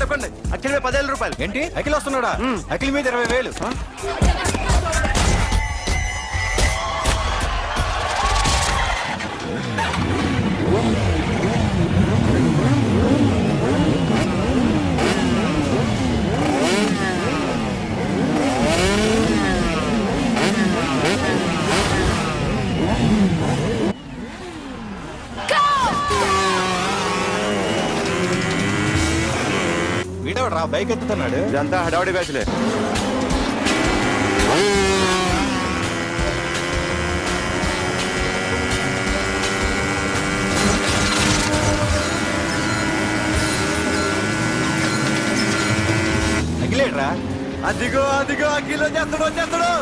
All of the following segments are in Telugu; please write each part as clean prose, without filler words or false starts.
ఇవ్వండి. అఖిల్ మీద 10,000 రూపాయలు. ఏంటి అఖిల్ వస్తున్నాడా? అఖిల్ మీద 20,000. వీడవరా బైక్ ఎత్తుతున్నాడు? ఇదంతా హడావడి బ్యాచ్లే. అఖిలేట్రా? అదిగో అదిగో అఖిల్ వచ్చేస్తాడు వచ్చేస్తాడు.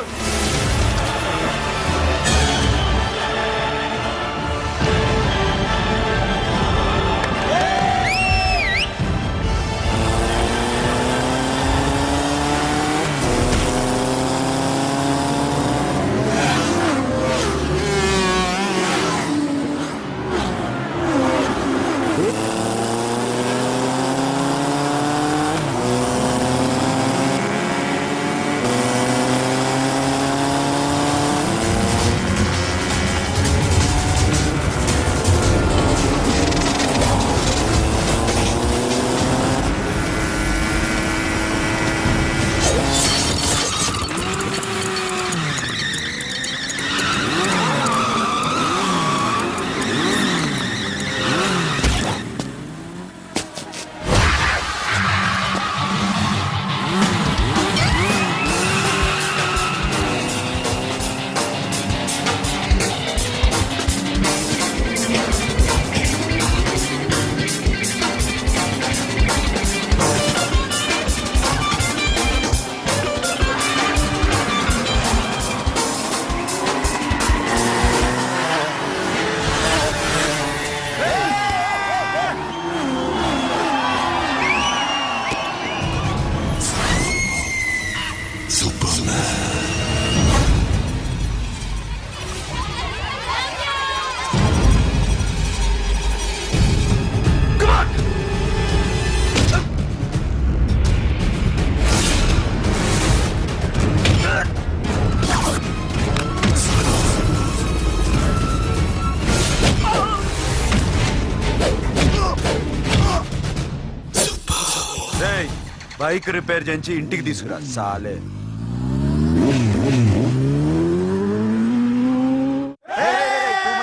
బైక్ రిపేర్ చేయించి ఇంటికి తీసుకురా సాలే.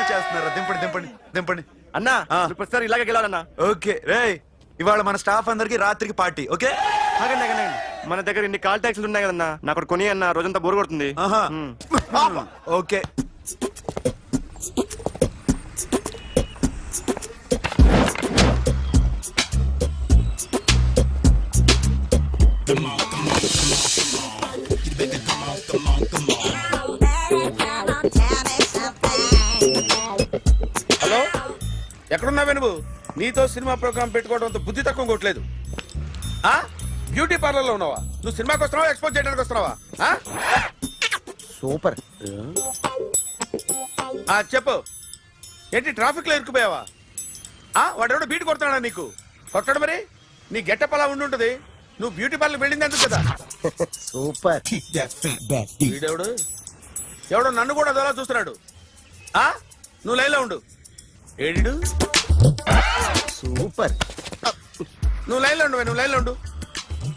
చేస్తున్నారా? దింపండి దింపండి దింపండి అన్నా. ప్రతిసారి ఇలాగే గెలవాలన్నా. ఓకే రే, ఇవాళ మన స్టాఫ్ అందరికి రాత్రికి పార్టీ. ఓకే మన దగ్గర ఇన్ని కాల్ ట్యాక్సీలు ఉన్నాయి కదన్నా, నాకు కొని అన్న రోజంతా బోరు కొడుతుంది. ఓకే హలో, ఎక్కడున్నావే నువ్వు? నీతో సినిమా ప్రోగ్రామ్ పెట్టుకోవడంతో బుద్ధి తక్కువ కొట్టలేదు. బ్యూటీ పార్లర్ లో ఉన్నావా? నువ్వు సినిమాకి వస్తున్నావా, ఎక్స్పోజ్ చేయడానికి వస్తున్నావా? సూపర్. చెప్పు, ఏంటి ట్రాఫిక్ లో ఇరుక్కుపోయావా? వాడెవడో బీట్ కొడుతున్నాడా నీకు? కొట్టడు మరి. నీ గెట్టప్ అలా ఉండుంటది. నువ్వు బ్యూటీ పార్లర్ వెళ్ళింది ఎందుకు కదా? సూపర్. వీడెవడు? ఎవడో నన్ను కూడా అదోలా చూస్తున్నాడు. నువ్వు లైన్లో ఉండు. ఏడు సూపర్. నువ్వు లైన్లో ఉండు, నువ్వు లైన్లో ఉండు.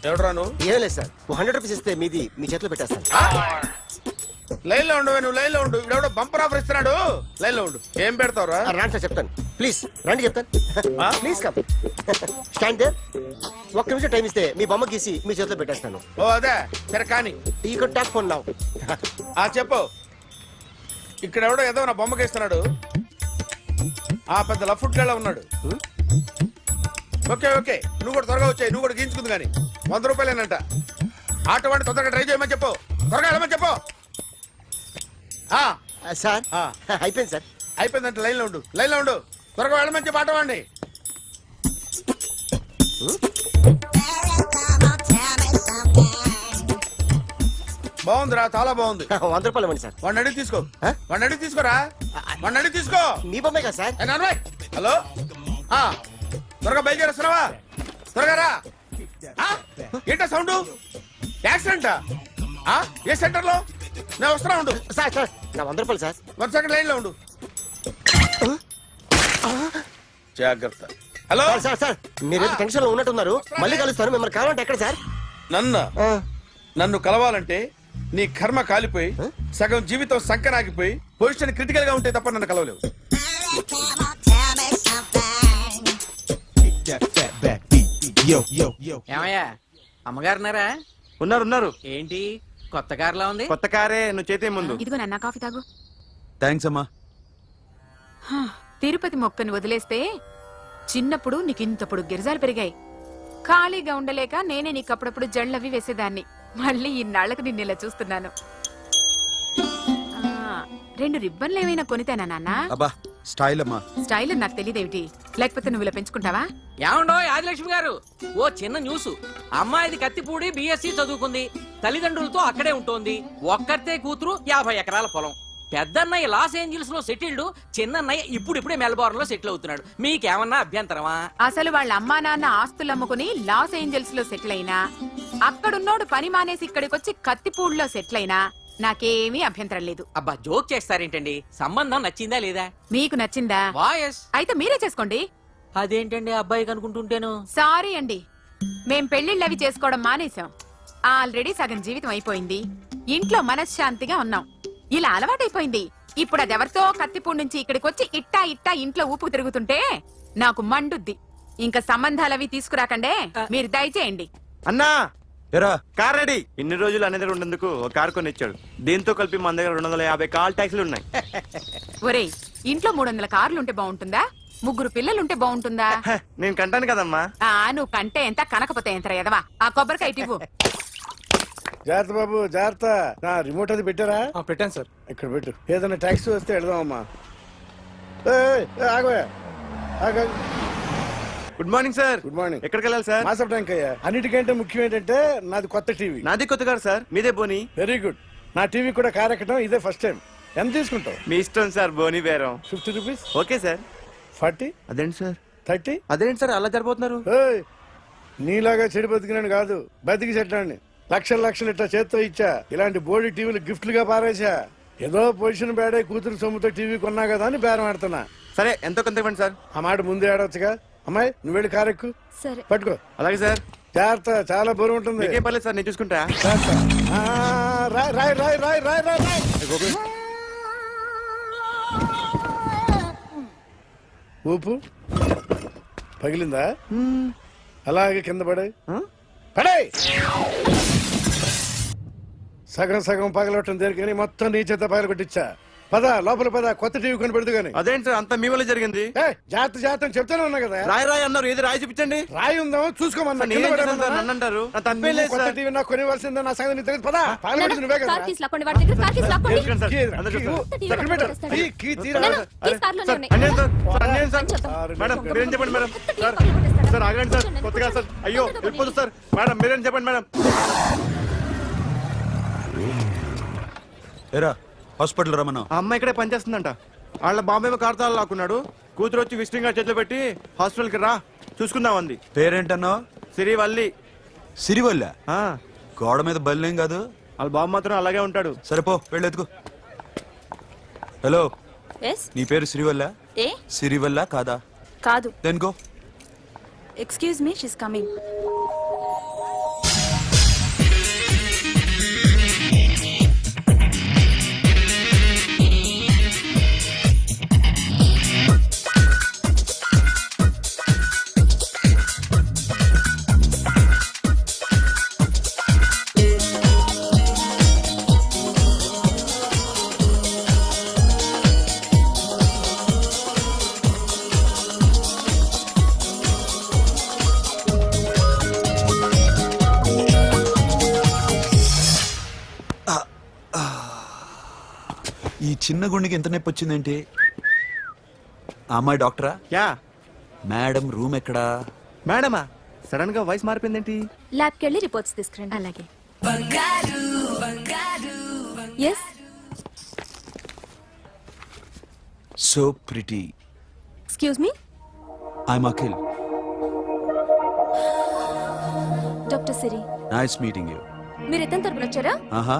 ఎవడరా నువ్వు? ఏం లేదు సార్, 100 రూపీస్ ఇస్తే మీది మీ చేతిలో పెట్టేస్తాను. లైన్లో ఉండు, నువ్వు లైన్లో ఉండు. ఇవిడెవడో బంపర్ ఆఫర్ ఇస్తున్నాడు. లైన్లో ఉండు. ఏం పెడతావురా? రాండి సార్ చెప్తాను. ప్లీజ్ రండి చెప్తాను. Please come. Stand there. ఒక్క నిమిషం టైం ఇస్తే మీ బొమ్మ గీసి మీ చేతిలో పెట్టేస్తాను. ఓ అదే సరే కానీ. ఈ కుడ్ టాక్ ఫోన్ నౌ. చెప్పు. ఇక్కడ ఎవడో ఏదో నా బొమ్మకి ఇస్తున్నాడు. పెద్ద లఫుట్ గళ్ళ ఉన్నాడు. ఓకే ఓకే, నువ్వు కూడా త్వరగా వచ్చాయి. నువ్వు కూడా గీంచుకుంది కానీ 100 రూపాయలేనంట. ఆటో వాడిని తొందరగా ట్రై చేయమని చెప్పు. త్వరగా వెళ్ళమని చెప్పు. సార్ అయిపోయింది సార్. అయిపోయిందంటే లైన్లో ఉండు, లైన్లో ఉండు. త్వరగా వెళ్ళమని చెప్పు ఆటో వాడిని. బాగుందిరా, చాలా బాగుంది. 100 రూపాయలు ఇవ్వండి సార్. వాడిని అడిగి తీసుకో. వాడిని అడిగి తీసుకోరా. వాడిని అడిగి తీసుకో. మీ బొమ్మే కదా సార్. హలో, త్వరగా బయలుదేరేస్తున్నావా? త్వరగా రా. ఏంటా సౌండ్? యాక్సిడెంటా? ఏ సెంటర్ లో? నేను వస్తున్నా ఉండు. సార్ సార్ నా 100 రూపాయలు సార్. 1 సెకండ్ లైన్ లో ఉండు. జాగ్రత్త. హలో సార్ సార్ సార్ మీరేదో టెన్షన్ లో ఉన్నట్టున్నారు. మళ్ళీ కలుస్తాను. మిమ్మల్ని కావాలంటే ఎక్కడ సార్? నన్ను కలవాలంటే నీ కర్మ కాలిపోయి సగం జీవితం సంకనాగిపోయి పొజిషన్ క్రిటికల్ గా ఉంటే తప్ప నన్ను కలవలేవు. ఏమయ్యా అమ్మగారున్నారా? ఉన్నారు. ఏంటి కొత్త కారులా ఉంది? కొత్త కారే, నువ్వు చేతే ముందు. ఇదిగో నాన్న కాఫీ తాగు. థ్యాంక్స్ అమ్మా. తిరుపతి మొక్కను వదిలేస్తే చిన్నప్పుడు నీకింతప్పుడు గిరిజాలు పెరిగాయి. ఖాళీగా ఉండలేక నేనే నీకు అప్పుడప్పుడు జళ్ళవి వేసేదాన్ని. మళ్ళీ ఇన్నాళ్లకు నిన్ను ఇలా చూస్తున్నాను. 2 రిబ్బన్లు ఏమైనా కొనితేనా నాన్న? అబ్బా స్టైల్ అమ్మా. స్టైల్ నాకు తెలియదేమిటి? లేకపోతే నువ్వు ఇలా పెంచుకుంటావా? ఏమండో ఆదిలక్ష్మి గారు, ఓ చిన్న న్యూస్. అమ్మాయిది కత్తిపూడి బిఎస్సి చదువుకుంది, తల్లిదండ్రులతో అక్కడే ఉంటోంది. ఒక్కతే కూతురు, 50 ఎకరాల పొలం. పెద్దన్నయ్య లాస్ ఏంజల్స్ లో సెటిల్డ్, చిన్నన్నయ్య ఇప్పుడిప్పుడే మెల్బోర్న్ లో సెటిల్ అవుతున్నాడు. మీకేమన్నా అభ్యంతరమా? అసలు వాళ్ళ అమ్మా నాన్న ఆస్తులు అమ్ముకుని లాస్ ఏంజల్స్ లో సెటిల్ అయినా, అక్కడున్నోడు పని మానేసి ఇక్కడికొచ్చి కత్తిపూడిలో సెటిల్ అయినా నాకేమీ అభ్యంతరం లేదు. అబ్బా జోక్ చేస్తారేంటండి? సంబంధం నచ్చిందా లేదా? మీకు నచ్చిందా? వాయస్ అయితే మీరే చేసుకోండి. అదేంటండి అబ్బాయి కనుకుంటుంటేను? సారీ అండి, మేం పెళ్లిళ్ళవి చేసుకోవడం మానేశాం. ఆల్రెడీ సగం జీవితం అయిపోయింది. ఇంట్లో మనశ్శాంతిగా ఉన్నాం. ఇలా అలవాటైపోయింది. ఇప్పుడు అదెవరితో కత్తిపూడి నుంచి ఇక్కడికి వచ్చి ఇట్టా ఇంట్లో ఊపు తిరుగుతుంటే నాకు మండుద్ది. ఇంకా సంబంధాలవి తీసుకురాకండే, మీరు దయచేయండి. అన్నా ఎరా కార్ రెడీ. ఇన్ని రోజులు అనే దగ్గర ఉండేందుకు ఒక కార్ కొని ఇచ్చాడు. దీంతో కలిపి మన దగ్గర 250 కాల్ ట్యాక్సీలు ఉన్నాయి. ఒరేయ్, ఇంట్లో 300 కార్లుంటే బాగుంటుందా? 3 పిల్లలుంటే బాగుంటుందా? నేను కంటాను కదమ్మా. నువ్వు కంటే ఎంత కనకపోతే ఎంత ఎదవా. ఆ కొబ్బరికాయ ఇటు ఇవ్వు. జాగ్రత్త బాబు, జాగ్రత్త. నా రిమోట్ అది పెట్టారా? పెట్టాను సార్. ఇక్కడ పెట్టు. ఏదైనా ట్యాక్సీ వస్తే వెళదామమ్మా. ఆగోయా. Good morning sir. Good morning. ఎక్కడికి వెళ్ళాలి సార్? మాసప్ ట్యాంక్ అయ్యా. అన్నిటికంటే ముఖ్యం ఏంటంటే నాది కొత్త టీవీ. నాది కొత్త కారు సార్, మీదే బోని. Very good. నా టీవీ కూడా కార్ ఎక్కడం ఇదే ఫస్ట్ టైం. ఎంత తీసుకుంటావు? మీ ఇష్టం సార్, బోని బేరం. 50 రూపీస్. Okay sir. 40, అదేంటి సార్? 30. అదేంటి సార్ అలా జరిపోతున్నారు? నీలాగా చెడు బతికినాను కాదు, బతికి చెట్టాన్ని. లక్షలు ఇట్లా చేత్తో ఇచ్చా. ఇలాంటి బోడి టీవీలు గిఫ్ట్లుగా పారేసా. ఏదో పొజిషన్ బేడే కూతురు సొమ్ముతో టీవీ కొన్నా కదా అని బేరం ఆడుతున్నా. సరే ఎంతో కొంత ఇవ్వండి సార్. ఆ మాట ముందే ఆడవచ్చుగా. అమ్మాయి నువ్వు వెళ్ళి కారు ఎక్కు. సరే. పట్టుకో. అలాగే సార్. జాగ్రత్త, చాలా బరువు ఉంటుంది. మీకేం పర్లేదు సార్, నేను చూసుకుంటా. జాగ్రత్త. రాయ్. ఊపు పగిలిందా? అలాగే కింద పడే. సగం పగలవటం దేనికని మొత్తం నీ చేత పగల కొట్టించా. పద లోపల పద, కొత్త టీవీ కొని పెడదు గాని. అదేంటి సార్ అంతా మీ వల్ల జరిగింది? జాగ్రత్త చెప్తానే ఉన్నా కదా. రాయి అన్నారు, ఏది రాయి చూపించండి. రాయి ఉందా చూసుకోమన్నా. నన్ను అంటారు. నా తప్పేం లేదు కొత్త సార్. టీవీ నాకు కొనివ్వాల్సిందే. నా సంగతి నీకు తెలియదు. పద పగలగొట్టింది నువ్వే కదా. తీసుకురండి సార్. అందరూ చూస్తారు. అన్యాయం సార్. మేడం మీరేం చెప్పండి మేడం. సార్ ఆగండి సార్, కొత్తగా సార్. అయ్యో వెళ్ళిపోతుంది సార్. మేడం మీరేం చెప్పండి మేడం. ఎరా హాస్పిటల్ రమ్మన్నా. ఆ అమ్మాయి ఇక్కడే పనిచేస్తుందంట. వాళ్ళ బాంబేమో కార్తాలు లాక్కున్నాడు. కూతురు వచ్చి విజిటింగ్ కార్డ్ చేతిలో పెట్టి హాస్పిటల్ కి రా చూసుకుందాం అంది. పేరేంటన్నా? సిరివల్లి. సిరివల్ల? ఆ, గోడ మీద బల్లేం కాదు. వాళ్ళ బాబు మాత్రం అలాగే ఉంటాడు. సరిపో వెళ్ళెత్తుకో. హలో, ఎస్ నీ పేరు సిరివల్ల? ఏ సిరివల్ల కాదా? కాదు. Then go. Excuse me, she's coming. ఈ చిన్న గుండెకి ఎంత నొప్పి వచ్చిందేంటి? ఆ అమ్మాయి డాక్టరా? యా. మేడం రూమ్ ఎక్కడా? మేడమా సడన్ గా వాయిస్ మారిపోయిందేంటి? ల్యాబ్కి వెళ్ళి రిపోర్ట్స్ తీసుకురండి. అలాగే. Yes so pretty. Excuse me. I'm Akhil. Doctor Siri nice meeting you. మీరు ఎత్తని తరపున వచ్చారా? ఆహా,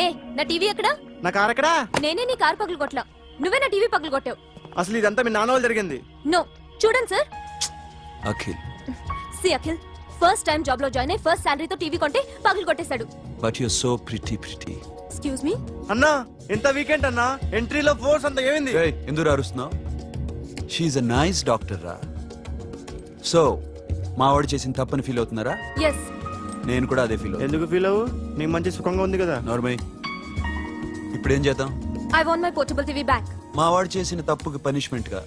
ఏ నా టీవీ ఎక్కడా? నా కార్ ఎక్కడా? నేనే నీ కార్ పగలు కొట్టలా, నువ్వే నా టీవీ పగలు కొట్టావు. అసలు ఇదంతా మీ నాన్న వాళ్ళు జరిగింది. నో, చూడండి sir. Akhil, see Akhil, first time job లో జాయిన్ అయ్యి ఫస్ట్ శాలరీతో టీవీ కొంటే పగలు కొట్టేశాడు. But you so pretty. Excuse me. అన్నా ఎంత వీకెండ్ అన్నా, ఎంట్రీలో ఫోర్స్ అంత ఏమైంది? ఏయ్, ఎందుకు అరుస్తున్నావు? షీఈ్ అ నైస్ డాక్టర్ రా. సో మావాడు చేసిన తప్పని ఫీల్ అవుతున్నారా? ఎస్. నేను కూడా అదే ఫీల్ అవుతున్నా. ఎందుకు ఫీల్ అవ్వు, నీకు మంచి సుఖంగా ఉంది కదా. నార్మల్. ఇప్పుడేం చేద్దాం? I want my portable TV back. మావాడు చేసిన తప్పుకి పనిష్మెంట్ గా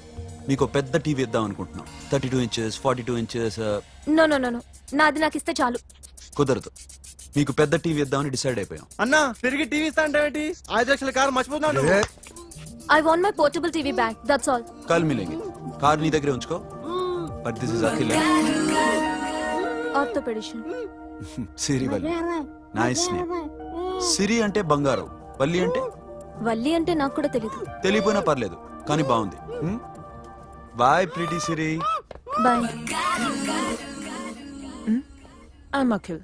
మీకు పెద్ద టీవీ ఇద్దాం అనుకుంటున్నాం. 32 inches, 42 inches. No no no no, నాది నాకు ఇస్తే చాలు. కుదరదు. మీకు పెద్ద టీవీ ఇద్దామని డిసైడ్ అయిపోయాం. అన్నా తిరిగి టీవీ ఇస్తా అంటే 5 లక్షల కారు మర్చిపోతున్నాడు. I want my portable TV back, that's all. కాల్ మిలేంగి. కార్ నీ దగ్గరే ఉంచుకో. But this is Akhil. Orthopedician. Siri Valli. Nice name. Siri అంటే బంగారం, వల్లి అంటే వల్లి అంటే నాకు కూడా తెలీదు. తెలియపోయినా పర్లేదు, కానీ బాగుంది. Bye pretty Siri. Bye. I'm Akhil.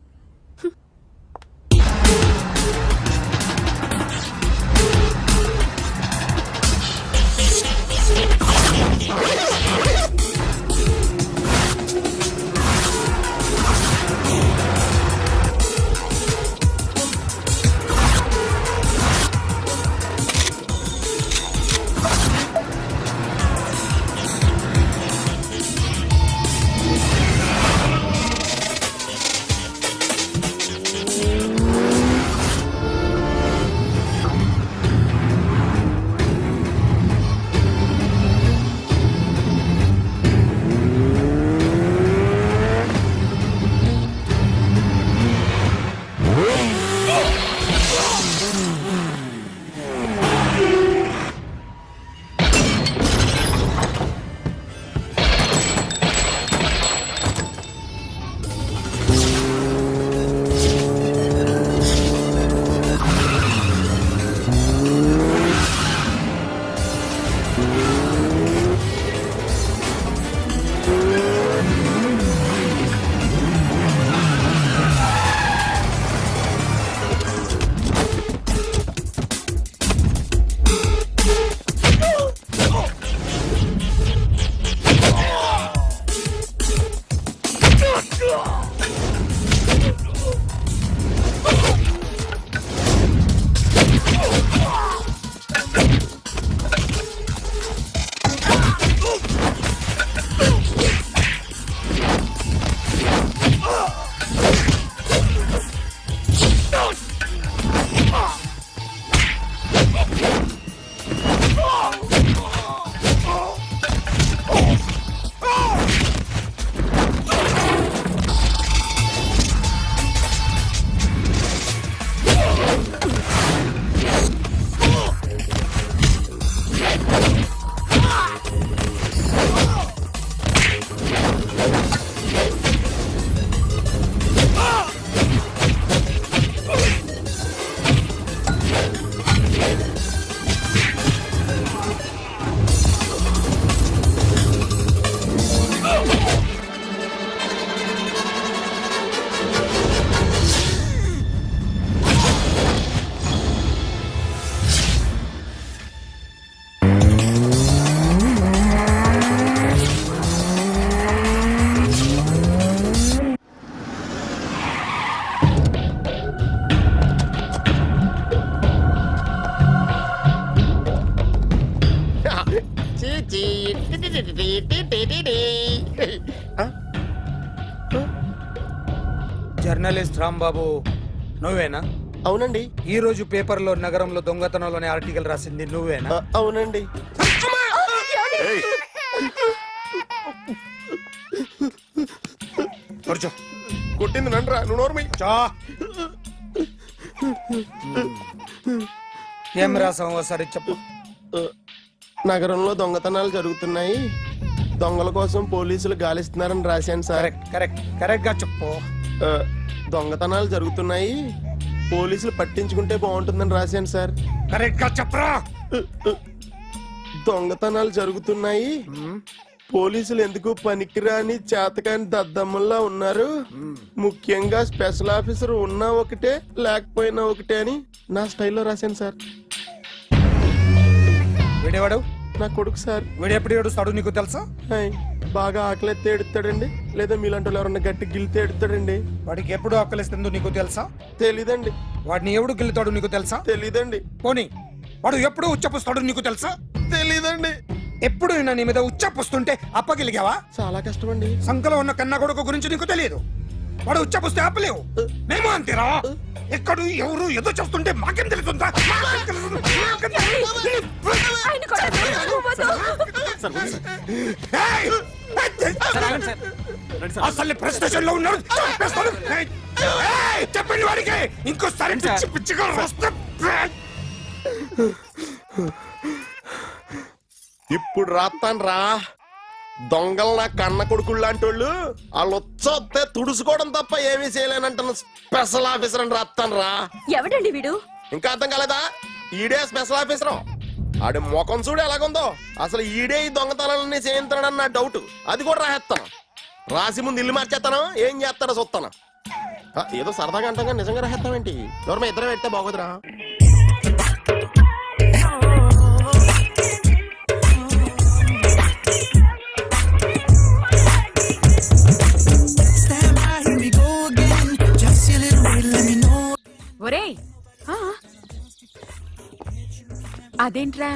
Journalist Rambabu నువ్వేనా? అవునండి. ఈ రోజు పేపర్లో నగరంలో దొంగతనంలోనే ఆర్టికల్ రాసింది నువ్వేనా? అవునండి. కూర్చో. కొట్టింది నండ్రా, నువ్వు నోర్మి. చా. ఏం రాసావు ఒకసారి చెప్పు. నగరంలో దొంగతనాలు జరుగుతున్నాయి, దొంగల కోసం పోలీసులు గాలిస్తున్నారని రాశాను సార్. కరెక్ట్ గా చెప్పు. దొంగతనాలు జరుగుతున్నాయి, పోలీసులు పట్టించుకుంటే బాగుంటుందని రాశాను సార్. కరెక్ట్ గా చెప్పరా. దొంగతనాలు జరుగుతున్నాయి, పోలీసులు ఎందుకు పనికిరాని చేతకాని దద్దమ్మల్లా ఉన్నారు? ముఖ్యంగా స్పెషల్ ఆఫీసర్ ఉన్నా ఒకటే లేకపోయినా ఒకటే అని నా స్టైల్లో రాశాను సార్. వీడేవాడు? నా కొడుకు సార్. వీడు ఎప్పుడు ఏడుస్తాడు నీకు తెలుసా? హాయ్, బాగా ఆకలిస్తే ఎడుతాడండి, లేదా మీలాంటి వాళ్ళు ఎవరన్నా గట్టి గిల్లితే ఎడుతాడండి. వాడికి ఎప్పుడు ఆకలిస్తుందో నీకు తెలుసా? తెలీదండి. వాడిని ఎవడు గిల్లుతాడు నీకు తెలుసా? తెలీదండి. పోనీ వాడు ఎప్పుడు ఉచ్చపుస్తాడు నీకు తెలుసా? తెలీదండి. ఎప్పుడు నిన్న నీ మీద ఉచ్చపుస్తుంటే అప్పగిలిగావా? చాలా కష్టం అండి. సంకలో ఉన్న కన్న కొడుకు గురించి నీకు తెలియదు. వాడు ఉచ్చపుస్తే ఆపలేవు. మేము అంతేరా. ఎక్కడు ఎవరు ఏదో చేస్తుంటే మాకేం తెలుస్తుందా? ఏయ్! అసలు ప్రెస్ స్టేషన్ లో ఉన్నాడు. చంపేస్తాను. ఏయ్! చెప్పండి వాడికి ఇంకోసారి పిచ్చి పిచ్చిగా వస్తే ఇప్పుడు రాత్తాను రా. దొంగలు నా కన్న కొడుకుళ్ళు లాంటి వాళ్ళు వాళ్ళు వచ్చొస్తే తుడుచుకోవడం తప్ప ఏమీ చేయలేనంటున్న స్పెషల్ ఆఫీసర్ అని రాత్తాను రా. ఎవడండి వీడు? ఇంకా అర్థం కాలేదా? ఈడే స్పెషల్ ఆఫీసర్. ఆడి ముఖం చూడు ఎలాగుందో. అసలు ఈడే ఈ దొంగతనాలన్నీ చేయించాడని నా డౌట్. అది కూడా రాసేస్తాను. రాసి ముందు ఇల్లు మార్చేస్తాను. ఏం చేస్తాడో చూస్తాను. ఏదో సరదాగా అంటాం నిజంగా రాసేస్తామేంటి? ఎవరు ఇద్దరు పెడితే బాగోదురా. ఒరేయ్, ఆ? అదేంట్రా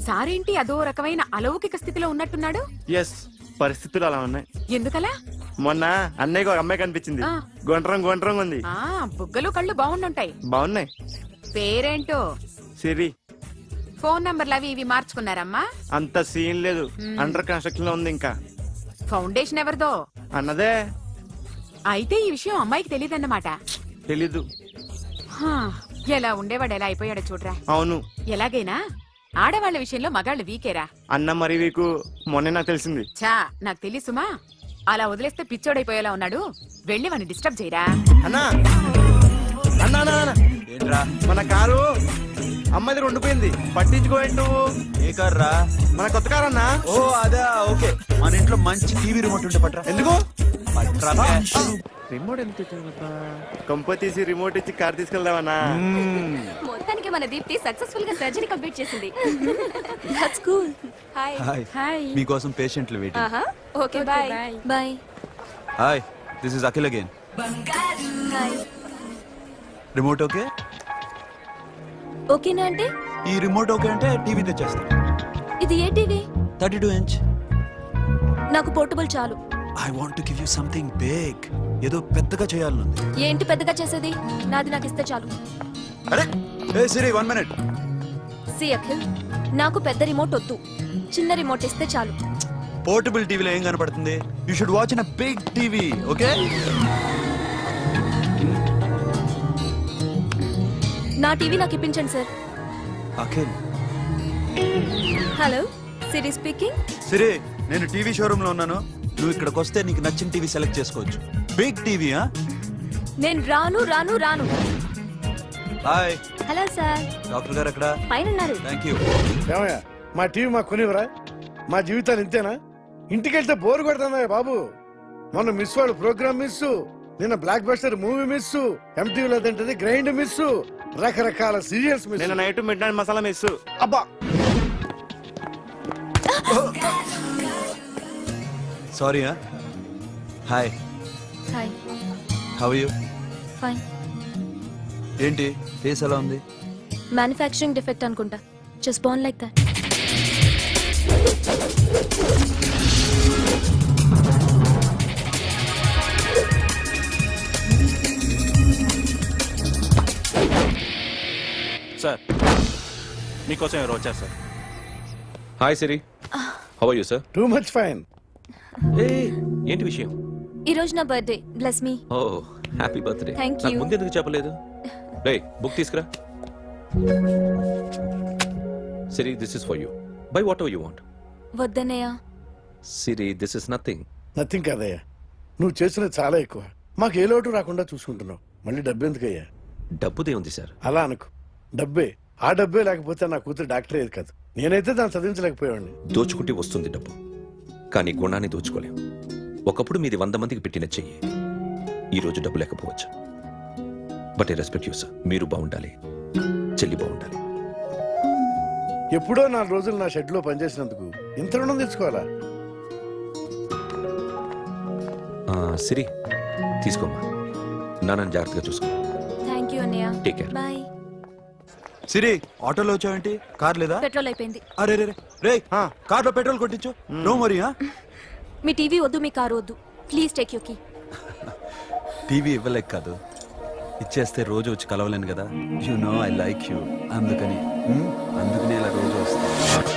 సారేంటి అదో రకమైన అలౌకిక స్థితిలో ఉన్నట్టున్నాడు? ఎస్, పరిస్థితులు అలా ఉన్నాయి. ఎందుకలా? మొన్న అన్నయ్యకి ఒక అమ్మాయి కనిపించింది. ఆ. గుండ్రం ఉంది. ఆ బుగ్గలు కళ్ళు బాగుండుంటాయి. బాగున్నాయి. పేరేంటో? సిరి. ఫోన్ నంబర్లు అవి ఇవి మార్చుకున్నారమ్మా? అంత సీన్ లేదు. అండర్ కన్స్ట్రక్షన్ లో ఉంది. ఇంకా ఫౌండేషన్ ఎవరిదో? అన్నదే. అయితే ఈ విషయం అమ్మాయికి తెలియదన్నమాట. తెలీదు. హా, ఎలా ఉండేవాడు ఎలా అయిపోయాడో చూడరా. అవును. ఎలాగైనా ఆడవాళ్ల విషయంలో మగాళ్ళు వీకేరా. అన్న మరి వీకు మొన్నే నాకు తెలిసింది. చా, నాకు తెలుసుమా. అలా వదిలేస్తే పిచ్చోడైపోయేలా ఉన్నాడు. వెళ్ళి వాడిని డిస్టర్బ్ చేయరా. అన్నా అన్నా అన్నా, ఏంట్రా? మన కారు అమ్మాయి దగ్గర ఉండిపోయింది. పట్టించుకోండి నువ్వు. ఏ కార్ రా? మన కొత్త కారు అన్నా. ఓ అదా, ఓకే. మన ఇంట్లో మంచి టీవీ రిమోట్ ఉంటే పట్రా. ఎందుకు? పట్రా. రిమోట్ ఎంత కంప తీసి రిమోట్ ఇచ్చి కార్ తీసుకెళ్దామన్నా. మొత్తానికి మన దీప్తి సక్సెస్ఫుల్ గా సర్జరీ కంప్లీట్ చేసింది. That's cool. Hi. Hi. Hi. మీకోసం పేషెంట్లు వెయిటింగ్. ఆహా. Okay bye. Bye. Hi, this is Akhil again. Hi. Remote okay? ఓకేనా అంటే? ఈ రిమోట్ ఓకే అంటే టీవీ తెచ్చేస్తా. ఇది ఏ టీవీ? 32 inch. నాకు పోర్టబుల్ చాలు. I want to give you something big. ఏదో పెద్దగా చేయాలనుంది. ఏంటి పెద్దగా చేసేది? నాది నాకు ఇస్తే చాలు. అరే ఏ సిరి, 1 minute. సి అఖిల్, నాకు పెద్ద రిమోట్ వద్దు. చిన్న రిమోట్ ఇస్తే చాలు. పోర్టబుల్ టీవీలో ఏం కనపడుతుంది? You should watch in a big TV, okay? నా టీవీ నాకు ఇప్పించండి sir. Akhil. Hello, Siri speaking. Siri, నేను టీవీ షోరూమ్ లో ఉన్నాను. నువ్వు ఇక్కడికి వస్తే నీకు నచ్చిన టీవీ సెలెక్ట్ చేసుకోవచ్చు. Big TV. నేను రాను రాను రాను. హాయ్. Hello sir. డాక్టర్ గారు ఎక్కడ? పైన ఉన్నారు. Thank you. ఏమయ్యా, మా టీవీ మాకు కొనివరా? మా జీవితాలు ఇంతేనా? ఇంటికి వెళ్తే బోరు కొడుతుందా బాబు? మొన్న మిస్ వాడు ప్రోగ్రామ్ మిస్, నిన్న బ్లాక్ బస్టర్ మూవీ మిస్, ఎంటీవీలో తింటది గ్రైండ్ మిస్, రకరకాల సీరియల్స్ మిస్. నేను night midnight masala miss. అబ్బా, sorry. Hi. Hi. How you? Fine. ఏంటి ఫేస్ ఎలా ఉంది? మ్యానుఫ్యాక్చరింగ్ డిఫెక్ట్ అనుకుంటా. Just born like that. Sir, మీకోసం ఎవరు వచ్చారు sir? Hi Siri, how are you sir? Too much fine. ఏంటి విషయం? ఈ రోజు నా birthday. Bless me. Oh, happy birthday. Thank నాకు you. ముందు ఎందుకు చెప్పలేదు? రే, బుక్ తీసుకురా. Siri, this is for you. Buy whatever you want. వద్దన్నయ్య. Siri, this is nothing. Nothing కాదయ్యా, నువ్వు చేసినది చాలా ఎక్కువ. మాకు ఏ లోటు రాకుండా చూసుకుంటున్నావు. మళ్ళీ డబ్బు ఎందుకయ్యా? డబ్బుదే ఉంది సార్. అలా అనుకు. డబ్బే. ఆ డబ్బే లేకపోతే నా కూతురు డాక్టర్ అయ్యేది కాదు. నేనైతే దాన్ని చదివించలేకపోయాడిని. దోచుకుంటే వస్తుంది డబ్బు. కానీ గుణాన్ని దోచుకోలేం. ఒకప్పుడు మీది 100 మందికి పెట్టిన చెయ్యి ఈరోజు డబ్బు లేకపోవచ్చు. But I respect you sir. మీరు బాగుండాలి, చెల్లి బాగుండాలి. ఎప్పుడో 4 రోజులు నా షెడ్ లో పనిచేసినందుకు ఇంత రుణం తెచ్చుకోవాలా? సిరి తీసుకోమ్మా. నాన్నని జాగ్రత్తగా చూసుకో. థ్యాంక్ యూ అన్నయ్య. Take care. బాయ్. సిరి ఆటోలో వచ్చావేంటి? కార్ లేదా? పెట్రోల్ అయిపోయింది. అరే రే రే కార్లో పెట్రోల్ కొట్టించు. నో మరి. మీ టీవీ వద్దు, మీ కారు వద్దు. Please take you key. TV ఇవ్వలేక కాదు, ఇచ్చేస్తే రోజు వచ్చి కలవలేను కదా. You know I like you. అందుకని ఇలా రోజు వస్తాను.